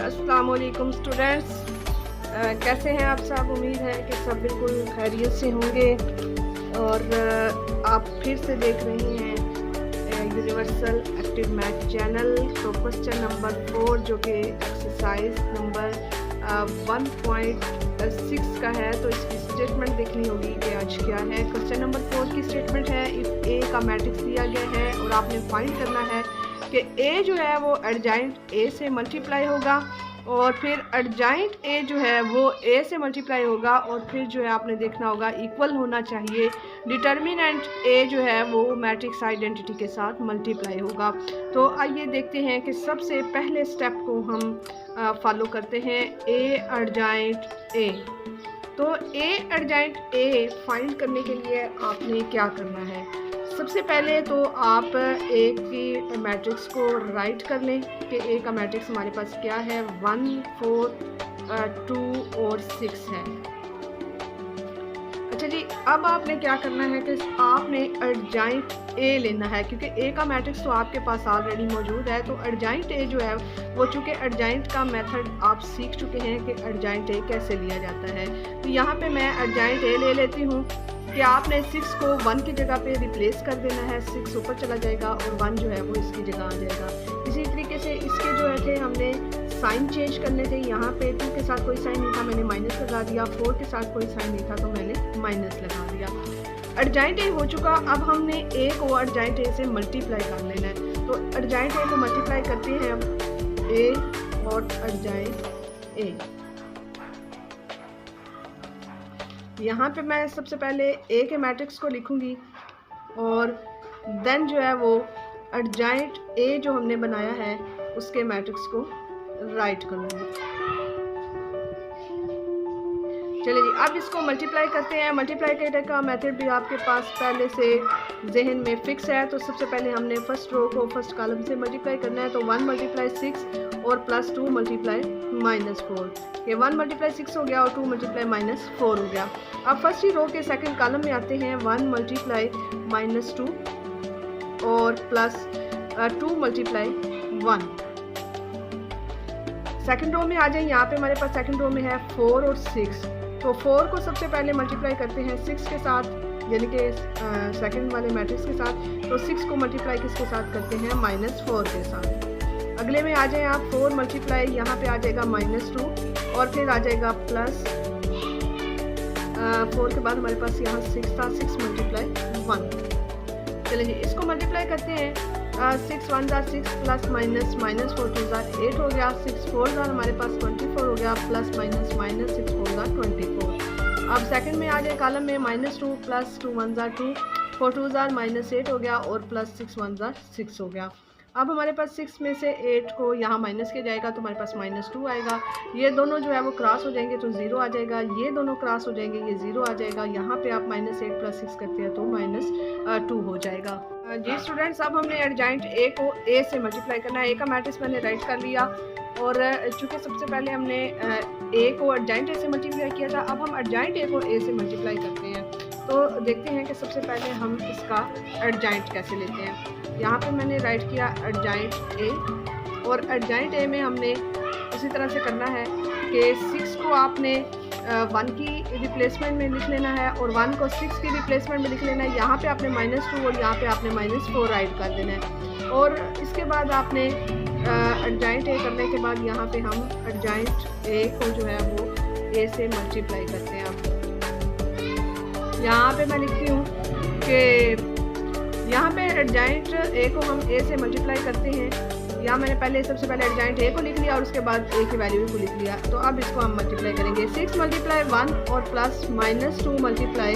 अस्सलाम वालेकुम स्टूडेंट्स, कैसे हैं आप सब। उम्मीद है कि सब बिल्कुल खैरियत से होंगे और आप फिर से देख रहे हैं यूनिवर्सल एक्टिव मैथ चैनल। तो क्वेश्चन नंबर 4 जो कि एक्सरसाइज नंबर 1.6 का है, तो इसकी स्टेटमेंट देखनी होगी कि आज क्या है। क्वेश्चन नंबर 4 की स्टेटमेंट है, इफ़ ए का मैट्रिक्स दिया गया है और आपने फाइंड करना है कि ए जो है वो एडजाइंट ए से मल्टीप्लाई होगा और फिर एडजाइंट ए जो है वो ए से मल्टीप्लाई होगा और फिर जो है आपने देखना होगा इक्वल होना चाहिए। डिटर्मिनेंट ए जो है वो मैट्रिक्स आइडेंटिटी के साथ मल्टीप्लाई होगा। तो आइए देखते हैं कि सबसे पहले स्टेप को हम फॉलो करते हैं, ए एडजाइंट ए। तो ए एडजाइंट ए फाइंड करने के लिए आपने क्या करना है। सबसे पहले तो आप ए की मैट्रिक्स को राइट कर लें कि ए का मैट्रिक्स हमारे पास क्या है, 1 4 2 और 6 है। अच्छा जी, अब आपने क्या करना है कि आपने एडजाइंट ए लेना है, क्योंकि ए का मैट्रिक्स तो आपके पास ऑलरेडी मौजूद है। तो एडजाइंट ए जो है वो चूँकि एडजाइंट का मेथड आप सीख चुके हैं कि एडजाइंट ए कैसे लिया जाता है। तो यहाँ पे मैं एडजाइंट ए ले लेती हूँ कि आपने 6 को 1 की जगह पे रिप्लेस कर देना है, 6 ऊपर चला जाएगा और 1 जो है वो इसकी जगह आ जाएगा। इसी तरीके से इसके जो है थे हमने साइन चेंज करने थे। यहाँ पे 2 के साथ कोई साइन नहीं था, मैंने माइनस लगा दिया। 4 के साथ कोई साइन नहीं था तो मैंने माइनस लगा दिया। एडजाइंट ए हो चुका। अब हमने ए को एडजाइंट ए से मल्टीप्लाई कर लेना है। तो एडजाइंट ए को मल्टीप्लाई करते हैं हम, ए और एडजाइंट ए। यहाँ पे मैं सबसे पहले ए के मैट्रिक्स को लिखूंगी और देन जो है वो एडजाइंट ए जो हमने बनाया है उसके मैट्रिक्स को राइट करूँगी। चलिए जी, अब इसको मल्टीप्लाई करते हैं। मल्टीप्लाई करने का मेथड भी आपके पास पहले से जहन में फिक्स है। तो सबसे पहले हमने फर्स्ट रो को फर्स्ट कॉलम से मल्टीप्लाई करना है। तो 1 मल्टीप्लाई 6 और प्लस 2 मल्टीप्लाई -4। ये 1 मल्टीप्लाई 6 हो गया और 2 मल्टीप्लाई -4 हो गया। अब फर्स्ट ही रो के सेकंड कॉलम में आते हैं, 1 मल्टीप्लाई -2 और प्लस 2 मल्टीप्लाई 1। सेकंड रो में आ जाए। यहाँ पे हमारे पास सेकंड रो में है 4 और 6। तो 4 को सबसे पहले मल्टीप्लाई करते हैं 6 के साथ, यानी कि सेकंड वाले मैट्रिक्स के साथ। तो 6 को मल्टीप्लाई किसके साथ करते हैं, -4 के साथ। अगले में आ जाए आप, 4 मल्टीप्लाई यहाँ पे आ जाएगा -2 और फिर आ जाएगा प्लस 4 के बाद हमारे पास यहाँ 6 था, 6 मल्टीप्लाई 1। चलिए जी, इसको मल्टीप्लाई करते हैं। 6 1 जार 6 प्लस माइनस -4 2 जार 8 हो गया। 6 4 जार हमारे पास 24 हो गया, प्लस माइनस -6 4 जार 24। अब सेकंड में आ जाए कॉलम में, -2 प्लस 2 1 जार 2, 4 2 जार -8 हो गया और प्लस 6 1 जार 6 हो गया। अब हमारे पास 6 में से 8 को यहाँ माइनस किया जाएगा तो हमारे पास -2 आएगा। ये दोनों जो है वो क्रॉस हो जाएंगे तो 0 आ जाएगा। ये दोनों क्रॉस हो जाएंगे, ये 0 आ जाएगा। यहाँ पे आप -8 प्लस 6 करते हैं तो -2 हो जाएगा। जी स्टूडेंट्स, अब हमने एडजाइंट ए को ए से मल्टीप्लाई करना है। ए का मैट्रिक्स मैंने राइट कर लिया और चूँकि सबसे पहले हमने ए को एडजाइंट ए से मल्टीप्लाई किया था, अब हम एडजाइंट ए को ए से मल्टीप्लाई करते हैं। तो देखते हैं कि सबसे पहले हम इसका एडजाइंट कैसे लेते हैं। यहाँ पे मैंने राइट किया एडजाइंट ए और एडजाइंट ए में हमने उसी तरह से करना है कि 6 को आपने 1 की रिप्लेसमेंट में लिख लेना है और 1 को 6 की रिप्लेसमेंट में लिख लेना है। यहाँ पे आपने -2 और यहाँ पे आपने -4 राइट कर देना है। और इसके बाद आपने एडजाइंट ए करने के बाद यहाँ पे हम एडजाइंट ए को जो है वो ए से मल्टीप्लाई करते हैं। आप यहाँ पे मैं लिखती हूँ कि यहाँ पे एडजाइंट ए को हम ए से मल्टीप्लाई करते हैं। यहाँ मैंने पहले सबसे पहले एडजाइंट ए को लिख लिया और उसके बाद ए की वैल्यू को लिख लिया। तो अब इसको हम मल्टीप्लाई करेंगे। 6 मल्टीप्लाई 1 और प्लस -2 मल्टीप्लाई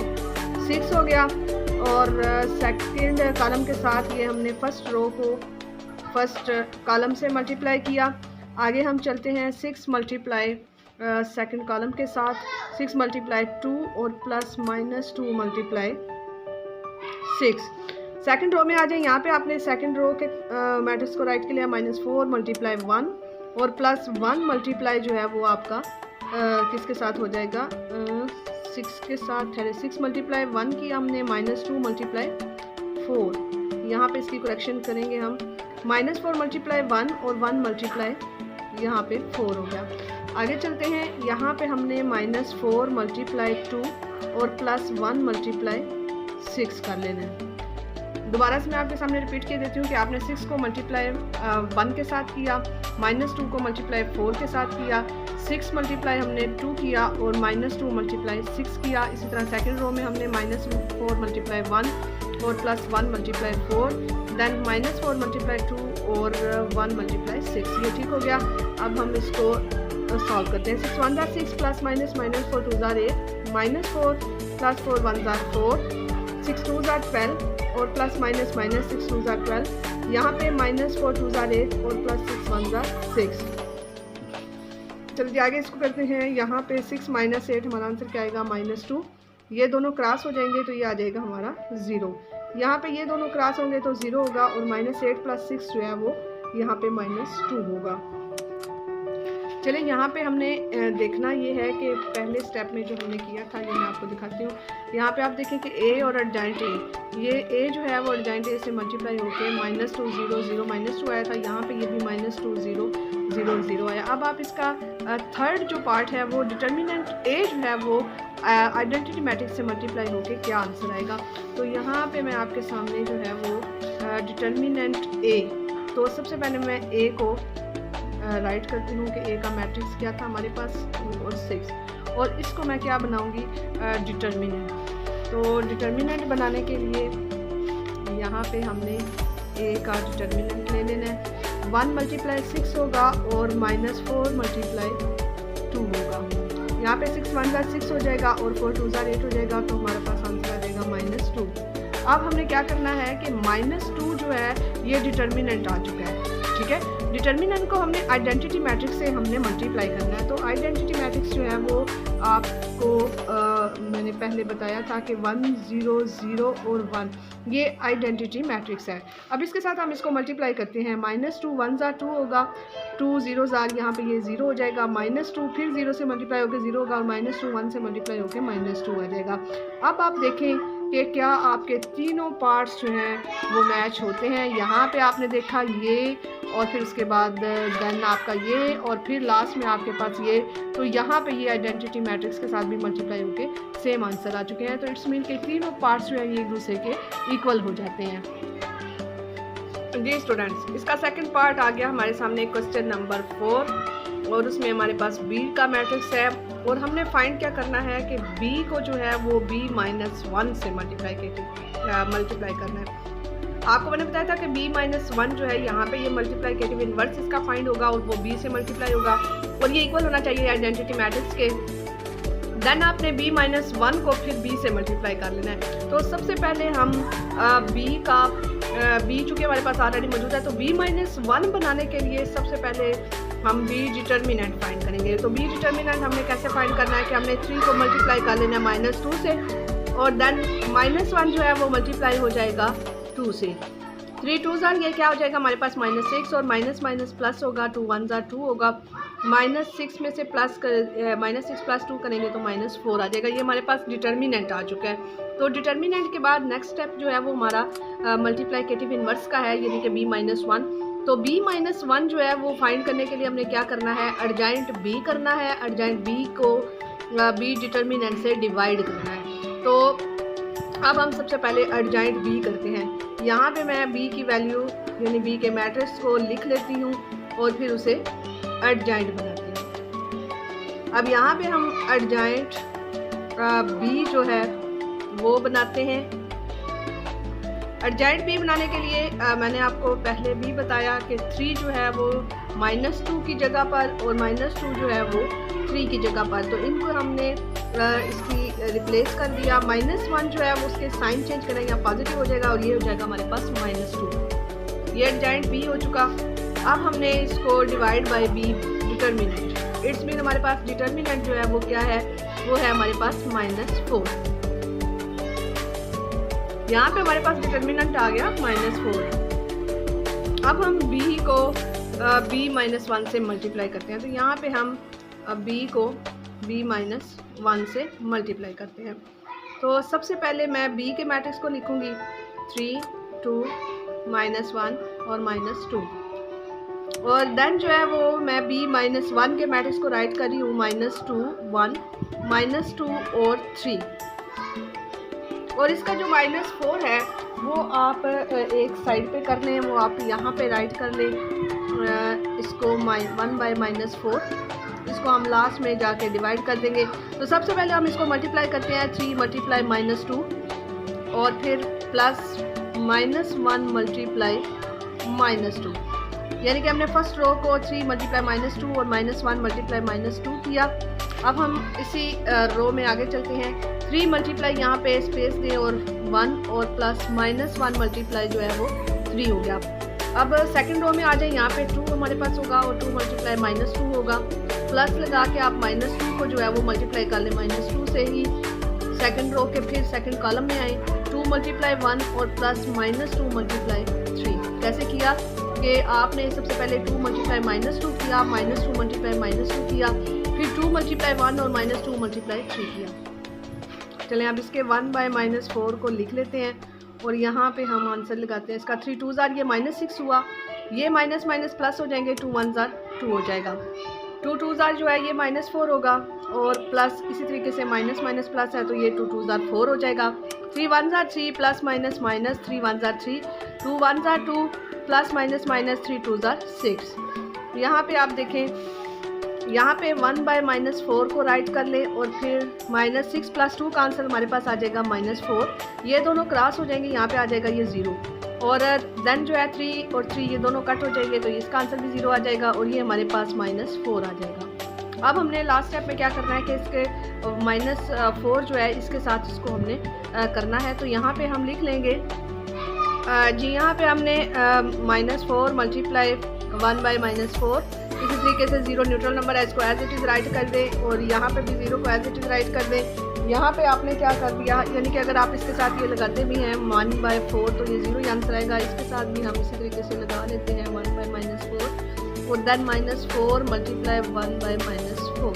6 हो गया और सेकंड कॉलम के साथ ये हमने फर्स्ट रो को फर्स्ट कॉलम से मल्टीप्लाई किया। आगे हम चलते हैं 6 मल्टीप्लाई सेकंड कॉलम के साथ, 6 मल्टीप्लाई 2 और प्लस -2 मल्टीप्लाई 6। सेकंड रो में आ जाए। यहाँ पे आपने सेकंड रो के मैट्रिक्स को राइट के लिया, -4 मल्टीप्लाई 1 और प्लस 1 मल्टीप्लाई जो है वो आपका किसके साथ हो जाएगा, 6 के साथ है। 6 मल्टीप्लाई 1 की हमने -2 मल्टीप्लाई 4। यहाँ पे इसकी करेक्शन करेंगे हम, -4 मल्टीप्लाई 1 और 1 मल्टीप्लाई यहाँ पे 4 हो गया। आगे चलते हैं, यहाँ पे हमने -4 मल्टीप्लाई 2 और +1 मल्टीप्लाई 6 कर लेना है। दोबारा से मैं आपके सामने रिपीट कर देती हूँ कि आपने 6 को मल्टीप्लाई 1 के साथ किया, -2 को मल्टीप्लाई 4 के साथ किया, 6 मल्टीप्लाई हमने 2 किया और -2 मल्टीप्लाई 6 किया। इसी तरह सेकंड रो में हमने -4 मल्टीप्लाई 1 और +1 मल्टीप्लाई 4, देन -4 मल्टीप्लाई 2 और 1 मल्टीप्लाई 6। ये ठीक हो गया। अब हम इसको सॉल्व करते हैं। 6 1 jar 6 plus minus -4 2 jar 8, -4 + 4 1 jar 4, 6 2 jar 12 और प्लस माइनस -6 2 जार 12। यहाँ पे -4 2 जार 8 और +6 1 जार 6। चलिए आगे इसको करते हैं। यहाँ पे 6 - 8 हमारा आंसर क्या आएगा -2। ये दोनों क्रॉस हो जाएंगे तो ये आ जाएगा हमारा 0। यहाँ पे ये दोनों क्रॉस होंगे तो 0 होगा और -8 + 6 जो है वो यहाँ पे -2 होगा। चलिए यहाँ पे हमने देखना ये है कि पहले स्टेप में जो हमने किया था ये मैं आपको दिखाती हूँ। यहाँ पे आप देखें कि ए और एडजाइंट ए, ये ए जो है वो एडजाइंट ए से मल्टीप्लाई होके -2 0 0 -2 आया था। यहाँ पे ये भी -2 0 0 0 आया। अब आप इसका थर्ड जो पार्ट है वो डिटर्मिनेंट ए जो है वो आइडेंटिटी मैट्रिक्स से मल्टीप्लाई होके क्या आंसर आएगा। तो यहाँ पे मैं आपके सामने जो है वो डिटर्मिनेंट ए, तो सबसे पहले मैं ए को राइट करती हूँ कि ए का मैट्रिक्स क्या था हमारे पास 2 और 6, और इसको मैं क्या बनाऊँगी डिटर्मिनेंट। तो डिटर्मिनेंट बनाने के लिए यहाँ पे हमने ए का डिटर्मिनेंट ले लेना है। 1 मल्टीप्लाई 6 होगा और -4 मल्टीप्लाई 2 होगा। यहाँ पे 6 1 जार 6 हो जाएगा और 4 2 जार 8 हो जाएगा, तो हमारे पास आंसर आ जाएगा -2। अब हमने क्या करना है कि -2 जो है ये डिटर्मिनेंट आ चुका है, ठीक है। डिटर्मिनेंट को हमने आइडेंटिटी मैट्रिक्स से हमने मल्टीप्लाई करना है। तो आइडेंटिटी मैट्रिक्स जो है वो आपको मैंने पहले बताया था कि 1 0 0 और 1 ये आइडेंटिटी मैट्रिक्स है। अब इसके साथ हम इसको मल्टीप्लाई करते हैं। -2 1 जार 2 होगा, 2 0 जार यहाँ पे ये 0 हो जाएगा, -2 फिर 0 से मल्टीप्लाई होकर 0 होगा और -2 1 से मल्टीप्लाई होकर -2 आ जाएगा। अब आप देखें कि क्या आपके तीनों पार्ट्स जो हैं वो मैच होते हैं। यहाँ पे आपने देखा ये और फिर उसके बाद देन आपका ये और फिर लास्ट में आपके पास ये, तो यहाँ पे ये आइडेंटिटी मैट्रिक्स के साथ भी मल्टीप्लाई होके सेम आंसर आ चुके हैं। तो इट्स मीन के तीनों पार्ट्स जो है ये एक दूसरे के इक्वल हो जाते हैं। जी स्टूडेंट्स, इसका सेकंड पार्ट आ गया हमारे सामने क्वेश्चन नंबर 4 और उसमें हमारे पास बी का मैट्रिक्स है और हमने फाइंड क्या करना है कि बी को जो है वो b - 1 से मल्टीप्लाई करना है। आपको मैंने बताया था कि b - 1 जो है यहाँ पे ये मल्टीप्लाइकेटिव इनवर्स इसका फाइंड होगा और वो b से मल्टीप्लाई होगा और ये इक्वल होना चाहिए आइडेंटिटी मैट्रिक्स के। देन आपने b - 1 को फिर b से मल्टीप्लाई कर लेना है। तो सबसे पहले हम b चूँकि हमारे पास ऑलरेडी मौजूद है तो b - 1 बनाने के लिए सबसे पहले हम b डिटर्मिनेंट फाइंड करेंगे। तो b डिटर्मिनेंट हमने कैसे फाइंड करना है कि हमने 3 को मल्टीप्लाई कर लेना है -2 से और देन -1 जो है वो मल्टीप्लाई हो जाएगा 2 से। 3 2 जार ये क्या हो जाएगा हमारे पास -6 और माइनस प्लस होगा, 2 1 जार 2 होगा, -6 में से प्लस कर -6 + 2 करेंगे तो -4 आ जाएगा। ये हमारे पास डिटर्मिनेंट आ चुका है। तो डिटर्मिनेंट के बाद नेक्स्ट स्टेप जो है वो हमारा मल्टीप्लाइकेटिव इनवर्स का है, यानी कि b - 1। तो b - 1 जो है वो फाइंड करने के लिए हमने क्या करना है, एडजाइंट b करना है। एडजाइंट b को b डिटर्मिनेंट से डिवाइड करना है। तो अब हम सबसे पहले एडजाइंट b करते हैं। यहाँ पे मैं b की वैल्यू यानी b के मैट्रिक्स को लिख लेती हूँ और फिर उसे एडजाइंट बनाती हूँ। अब यहाँ पे हम एडजाइंट b जो है वो बनाते हैं। एडजाइंट b बनाने के लिए मैंने आपको पहले भी बताया कि 3 जो है वो -2 की जगह पर और -2 जो है वो 3 की जगह पर, तो इनको हमने इसकी रिप्लेस कर दिया। -1 जो है वो उसके साइन चेंज करेंगे, पॉजिटिव हो जाएगा और ये हो जाएगा हमारे पास -2। ये एडजाइंट b हो चुका। अब हमने इसको divide by b determinant, it's mean हमारे पास डिटर्मिनेंट जो है वो क्या है, वो है हमारे पास -4। यहाँ पे हमारे पास डिटर्मिनेंट आ गया -4। अब हम b को b - 1 से मल्टीप्लाई करते हैं। तो यहाँ पे हम b को b - 1 से मल्टीप्लाई करते हैं। तो सबसे पहले मैं b के मैट्रिक्स को लिखूंगी 3 2 -1 और -2। और देन जो है वो मैं b-1 के मैट्रिक्स को राइट कर रही हूँ -2 1 -2 और 3। और इसका जो -4 है वो आप एक साइड पे कर लें, वो आप यहाँ पे राइट कर लें इसको 1/-4। इसको हम लास्ट में जाके डिवाइड कर देंगे। तो सबसे पहले हम इसको मल्टीप्लाई करते हैं 3 मल्टीप्लाई -2 और फिर प्लस -1 मल्टीप्लाई -2, यानी कि हमने फर्स्ट रो को 3 मल्टीप्लाई -2 और -1 मल्टीप्लाई -2 किया। अब हम इसी रो में आगे चलते हैं। 3 मल्टीप्लाई यहाँ पे स्पेस दें और 1 और प्लस -1 मल्टीप्लाई जो है वो 3 हो गया। अब सेकंड रो में आ जाए, यहाँ पे 2 हमारे पास होगा और 2 मल्टीप्लाई -2 होगा। प्लस लगा के आप -2 को जो है वो मल्टीप्लाई कर लें -2 से ही सेकंड रो के फिर सेकंड कॉलम में आए। 2 मल्टीप्लाई 1 और प्लस -2 मल्टीप्लाई 3। कैसे किया कि आपने सबसे पहले 2 मल्टीप्लाई -2 किया, -2 मल्टीप्लाई -2 किया, फिर 2 मल्टीप्लाई 1 और -2 मल्टीप्लाई 3 किया। चलें अब इसके 1/-4 को लिख लेते हैं और यहाँ पे हम आंसर लगाते हैं इसका। 3 2 ज़ार ये -6 हुआ, ये माइनस माइनस प्लस हो जाएंगे, 2 1 ज़ार 2 हो जाएगा। 2 2 ज़ार जो है ये -4 होगा और प्लस इसी तरीके से माइनस माइनस प्लस है तो ये 2 2 ज़ार 4 हो जाएगा। 3 1 ज़ार 3 प्लस माइनस माइनस 3 1 ज़ार 3, 2 1 ज़ार 2 प्लस माइनस माइनस 3 2 ज़ार 6। यहाँ पे आप देखें, यहाँ पे 1/-4 को राइट कर लें और फिर -6 प्लस 2 का आंसर हमारे पास आ जाएगा -4। ये दोनों क्रॉस हो जाएंगे, यहाँ पे आ जाएगा ये 0 और देन जो है 3 और 3 ये दोनों कट हो जाएंगे तो इसका आंसर भी 0 आ जाएगा और ये हमारे पास -4 आ जाएगा। अब हमने लास्ट स्टेप में क्या करना है कि इसके -4 जो है इसके साथ इसको हमने करना है। तो यहाँ पे हम लिख लेंगे जी, यहाँ पे हमने -4 मल्टीप्लाई 1/-4, इसी तरीके से 0 न्यूट्रल नंबर है, इसको एज इट इज़ राइट कर दें और यहाँ पे भी 0 को एज इट इज़ राइट कर दें। यहाँ पे आपने क्या कर दिया, यानी कि अगर आप इसके साथ ये लगाते भी हैं 1/4 तो ये 0 ही आंसर आएगा। इसके साथ भी हम इसी तरीके से लगा लेते हैं 1/-4 और देन -4 मल्टीप्लाई 1/-4।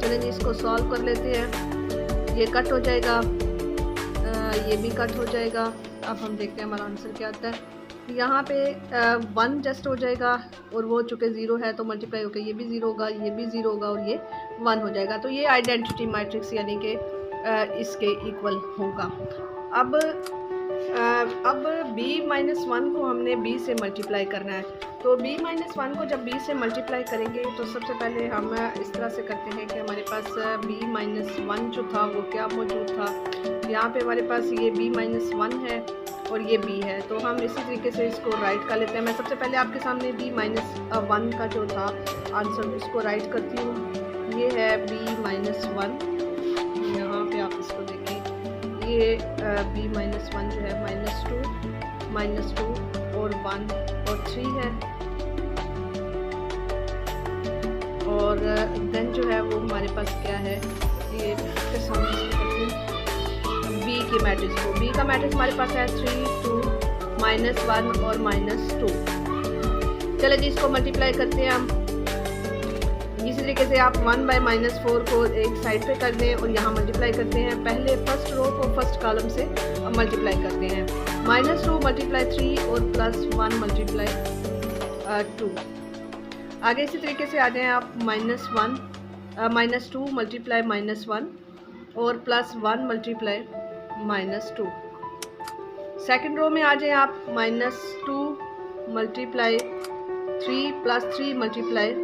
चलिए जी इसको सॉल्व कर लेते हैं। ये कट हो जाएगा, ये भी कट हो जाएगा। अब हम देखते हैं हमारा आंसर क्या आता है। यहाँ पे 1 जस्ट हो जाएगा और वो चूँकि 0 है तो मल्टीप्लाई होकर ये भी 0 होगा, ये भी 0 होगा और ये 1 हो जाएगा। तो ये आइडेंटिटी मैट्रिक्स यानी कि इसके इक्वल होगा। अब b-1 को हमने b से मल्टीप्लाई करना है। तो b-1 को जब b से मल्टीप्लाई करेंगे तो सबसे पहले हम इस तरह से करते हैं कि हमारे पास b-1 जो था वो क्या मौजूद था, यहाँ पे हमारे पास ये b-1 है और ये b है। तो हम इसी तरीके से इसको राइट कर लेते हैं। मैं सबसे पहले आपके सामने b-1 का जो था आंसर उसको राइट करती हूँ। ये है b-1, यहाँ पे आप इसको देखें, ये b-1 जो है -2 और 1 और 3 है और देन जो है वो हमारे पास क्या है, ये इसके सामने b की मैट्रिक्स को, b का मैट्रिक्स हमारे पास है 3 2 -1 और -2। चले जी इसको मल्टीप्लाई करते हैं हम। इसी तरीके से आप 1/-4 को एक साइड पे कर दें और यहाँ मल्टीप्लाई करते हैं। पहले फर्स्ट रो को फर्स्ट कॉलम से मल्टीप्लाई करते हैं। -2 मल्टीप्लाई 3 और +1 मल्टीप्लाई 2। आगे इसी तरीके से आ जाएँ आप -2 मल्टीप्लाई -1 और +1 मल्टीप्लाई -2। सेकेंड रो में आ जाएँ आप -2 मल्टीप्लाई 3 +3 मल्टीप्लाई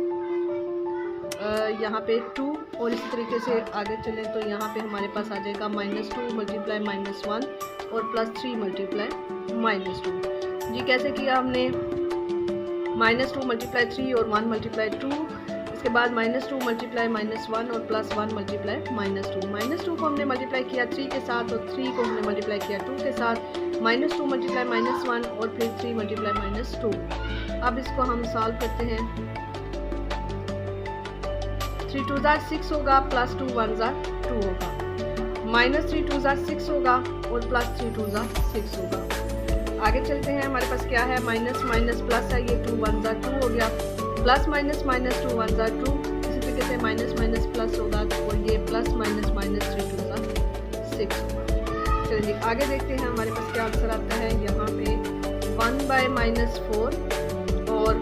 यहाँ पे 2 और इस तरीके से आगे चलें तो यहाँ पे हमारे पास आ जाएगा -2 मल्टीप्लाई -1 और +3 मल्टीप्लाई -2। जी कैसे किया हमने, -2 मल्टीप्लाई 3 और 1 मल्टीप्लाई 2, इसके बाद -2 मल्टीप्लाई -1 और +1 मल्टीप्लाई -2। -2 को हमने मल्टीप्लाई किया 3 के साथ और 3 को हमने मल्टीप्लाई किया 2 के साथ, -2 मल्टीप्लाई -1 और फिर 3 मल्टीप्लाई -2। अब इसको हम सॉल्व करते हैं। 3 2 ज़ार 6 होगा, +2 1 ज़ार 2 होगा, -3 2 ज़ार 6 होगा और +3 2 ज़ार 6 होगा। आगे चलते हैं, हमारे पास क्या है, माइनस माइनस प्लस है, ये 2 1 ज़ार 2 हो गया, प्लस माइनस माइनस 2 1 ज़ार 2, इसी तरीके से माइनस माइनस प्लस होगा और ये प्लस माइनस माइनस 3 2 ज़ार 6 होगा। चलिए आगे देखते हैं हमारे पास क्या आंसर आता है। यहाँ पे 1/-4 और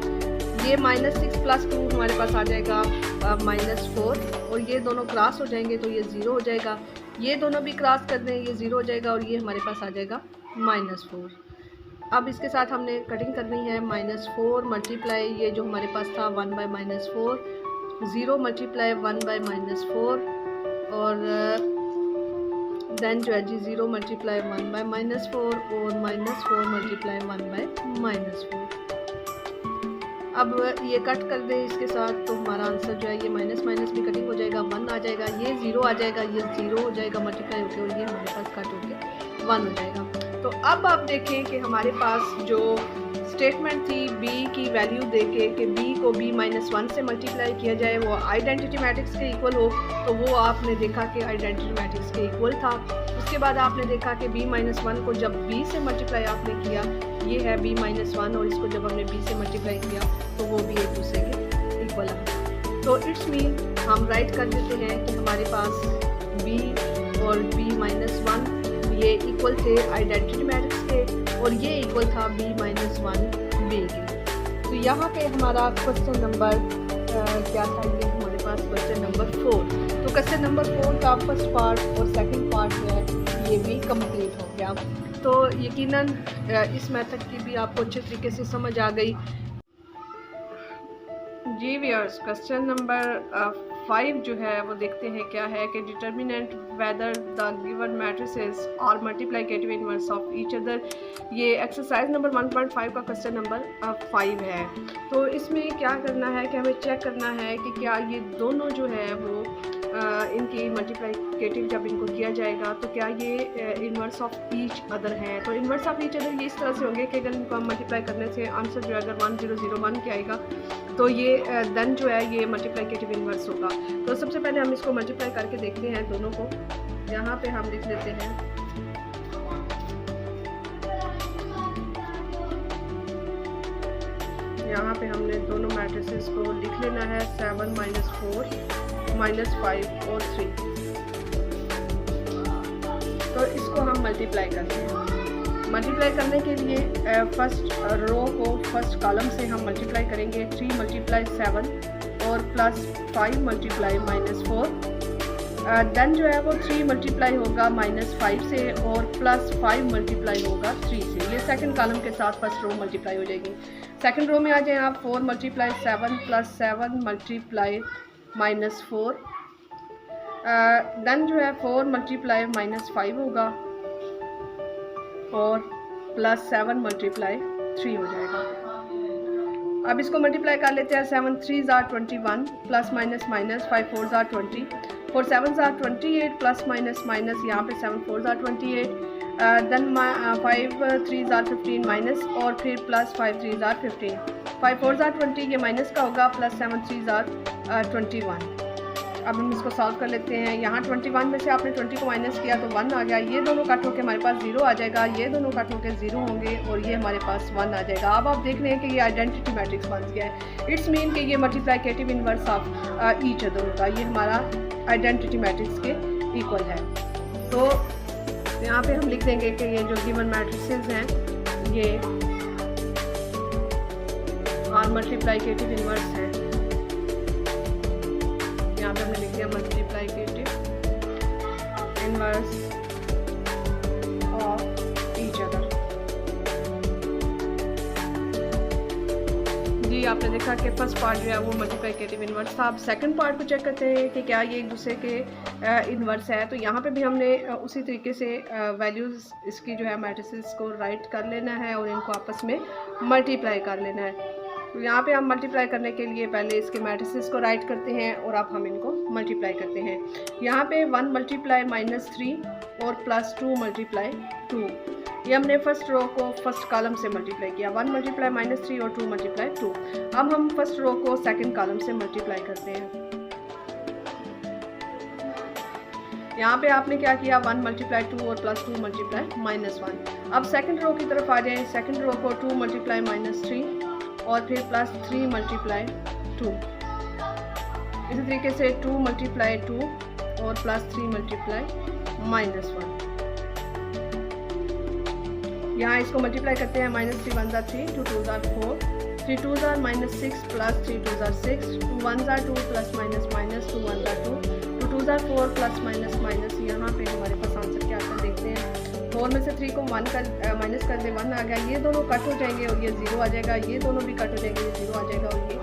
ये -6 + 2 हमारे पास आ जाएगा -4, और ये दोनों क्रॉस हो जाएंगे तो ये 0 हो जाएगा। ये दोनों भी क्रॉस कर दें, ये 0 हो जाएगा और ये हमारे पास आ जाएगा -4। अब इसके साथ हमने कटिंग करनी है। -4 मल्टीप्लाई ये जो हमारे पास था 1/-4, 0 मल्टीप्लाई 1/-4, और देन जो है जी 0 मल्टीप्लाई 1/-4 और -4 मल्टीप्लाई 1/-4। अब ये कट कर दें इसके साथ तो हमारा आंसर जो है ये माइनस माइनस भी कटिंग हो जाएगा, 1 आ जाएगा, ये 0 आ जाएगा, ये 0 हो जाएगा मल्टीप्लाई होकर, और ये हमारे पास कट होकर 1 हो जाएगा। तो अब आप देखें कि हमारे पास जो स्टेटमेंट थी b की वैल्यू देके कि b को b-1 से मल्टीप्लाई किया जाए वो आइडेंटिटी मैट्रिक्स के इक्वल हो, तो वो आपने देखा कि आइडेंटिटी मैट्रिक्स के इक्वल था। उसके बाद आपने देखा कि b-1 को जब b से मल्टीप्लाई आपने किया, ये है b-1, और इसको जब हमने b से मल्टीप्लाई किया तो वो भी एक दूसरे के इक्वल है। तो इट्स मीन हम राइट कर देते हैं कि हमारे पास b और b-1 ये इक्वल थे आइडेंटिटी मैट्रिक्स के, और ये इक्वल था b-1 b के। तो यहाँ पे हमारा क्वेश्चन नंबर क्या था, ये हमारे पास क्वेश्चन नंबर 4। तो क्वेश्चन नंबर 4 का फर्स्ट पार्ट और सेकंड पार्ट जो है ये भी कंप्लीट हो गया। तो यकीनन इस मेथड की भी आपको अच्छे तरीके से समझ आ गई। जी व्यूअर्स, क्वेश्चन नंबर 5 जो है वो देखते हैं क्या है कि determinant whether the given matrices are multiplicative inverse of each other. ये एक्सरसाइज नंबर 1.5 का क्वेश्चन नंबर 5 है। तो इसमें क्या करना है कि हमें चेक करना है कि क्या ये दोनों जो है वो इनकी मल्टीप्लिकेटिव जब इनको किया जाएगा तो क्या ये इनवर्स ऑफ ईच अदर है। तो इनवर्स ऑफ ईच अदर ये इस तरह से होंगे कि अगर इनको हम मल्टीप्लाई करने से आंसर जो है अगर 1001 के आएगा तो ये देन जो है ये मल्टीप्लिकेटिव इनवर्स होगा। तो सबसे पहले हम इसको मल्टीप्लाई करके देखते हैं दोनों को। यहाँ पे हम लिख लेते हैं यहाँ पे हमने दोनों मैट्रिसेस को लिख लेना है 7 -4 -5 और 3। तो इसको हम मल्टीप्लाई करते हैं। मल्टीप्लाई करने के लिए फर्स्ट रो को फर्स्ट कॉलम से हम मल्टीप्लाई करेंगे। 3 × 7 और +5 × -4। देन जो है वो 3 मल्टीप्लाई होगा -5 से और +5 मल्टीप्लाई होगा 3 से। ये सेकंड कॉलम के साथ फर्स्ट रो मल्टीप्लाई हो जाएगी। सेकंड रो में आ जाए आप 4 × 7 +7 × -4। देन जो है 4 × -5 होगा और +7 × 3 हो जाएगा। अब इसको मल्टीप्लाई कर लेते हैं। 7 × 3 = 21 +- 5 4 = 20 4 7 = 28 +- यहाँ पे 7 4 = 28। देन 5 3 = 15 माइनस और फिर +5 3 = 15 5 4 = 20 ये माइनस का होगा +7 3 = 21। अब हम इसको सॉल्व कर लेते हैं। यहाँ 21 में से आपने 20 को माइनस किया तो 1 आ गया। ये दोनों कट होकर हमारे पास 0 आ जाएगा, ये दोनों कट होकर 0 होंगे और ये हमारे पास 1 आ जाएगा। अब आप देख रहे हैं कि ये आइडेंटिटी मैट्रिक्स बन गया है। इट्स मीन कि ये multiplicative inverse of each other होगा। ये हमारा आइडेंटिटी मैट्रिक्स के इक्वल है। तो यहाँ पे हम लिख देंगे कि ये जो गिवन मैट्रिसेस हैं ये और मल्टीप्लिकेटिव इनवर्स है। यहाँ पे हमने लिख दिया multiplicative inverse of each other. जी आपने देखा कि फर्स्ट पार्ट जो है वो मल्टीप्लिकेटिव इनवर्स था। अब सेकंड पार्ट को चेक करते हैं कि क्या ये एक दूसरे के इनवर्स है। तो यहाँ पे भी हमने उसी तरीके से वैल्यूज़ इसकी जो है मैट्रिसेस को राइट कर लेना है और इनको आपस में मल्टीप्लाई कर लेना है। तो यहाँ पे हम मल्टीप्लाई करने के लिए पहले इसके मैट्रिसेस को राइट करते हैं और अब हम इनको मल्टीप्लाई करते हैं। यहाँ पे 1 × -3 और +2 × 2। ये हमने फर्स्ट रो को फर्स्ट कॉलम से मल्टीप्लाई किया। 1 × -3 और 2 × 2। अब हम फर्स्ट रो को सेकंड कॉलम से मल्टीप्लाई करते हैं। यहाँ पे आपने क्या किया 1 × 2 और +2 × -1। अब सेकंड रो की तरफ आ जाए। सेकंड रो को 2 × -3 और फिर +3 × 2। इसी तरीके से 2 × 2 और +3 × -1। यहाँ इसको मल्टीप्लाई करते हैं। -3 × 1 = 3 2 2 = 4 3 2s are -6 plus 3 2s are 6, 2 1s are 2 plus minus minus 2 1s are 2, 2 2s are 4 plus minus minus. यहाँ पे हमारे पास आंसर क्या आता है देखते हैं। 4 में से 3 को 1 कर माइनस कर दे 1 आ गया, ये दोनों कट हो जाएंगे और ये 0 आ जाएगा, ये दोनों भी कट हो जाएंगे, ये 0 आ जाएगा और ये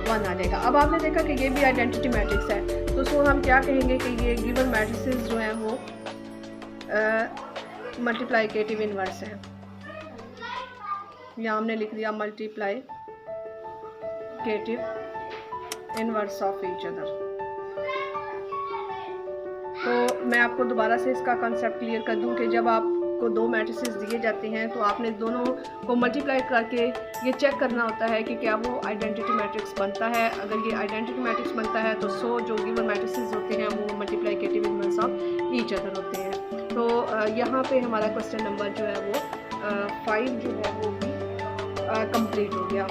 1 आ जाएगा। अब आपने देखा कि ये भी आइडेंटिटी मैट्रिक्स है, तो उसको हम क्या कहेंगे कि ये गिवन मैट्रिसेस जो हैं वो मल्टीप्लाइकेटिव इनवर्स है। यहाँ हमने लिख दिया multiplicative inverse of each other. तो मैं आपको दोबारा से इसका कॉन्सेप्ट क्लियर कर दूं कि जब आपको दो मैट्रिसेस दिए जाते हैं तो आपने दोनों को मल्टीप्लाई करके ये चेक करना होता है कि क्या वो आइडेंटिटी मैट्रिक्स बनता है। अगर ये आइडेंटिटी मैट्रिक्स बनता है तो 100 जो गिवन मैट्रिसेस होते हैं वो multiplicative inverse of each other होते हैं। तो यहाँ पे हमारा क्वेश्चन नंबर जो है वो 5 जो है वो भी कंप्लीट हो गया।